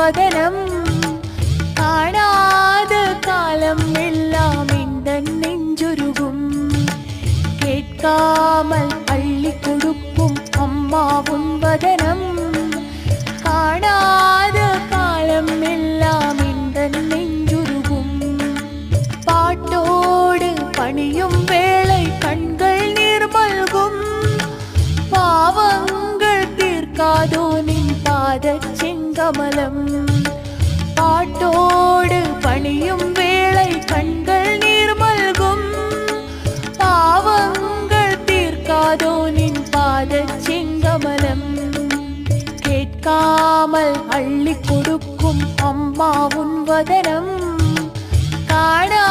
வதனம் காணாத காலம் எல்லாம் இந்த நெஞ்சுருகும். கேட்காமல் அள்ளி கொடுக்கும் அம்மா உன் வதனம் காணாத காலம் எல்லாம் இந்த நெஞ்சுருகும். பாட்டோடு பணியும் வேளை கண்கள் நீர்மல்கும். பாவங்கள் தீர்க்காதோ நின் பாத செங்கமலம். பாட்டோடு பணியும் வேளை கண்கள் நீர்மல்கும். பாவங்கள் தீர்க்காதோ நின் பாத செங்கமலம். கேட்காமல் அள்ளி கொடுக்கும் அம்மா உன் வதனம் காணா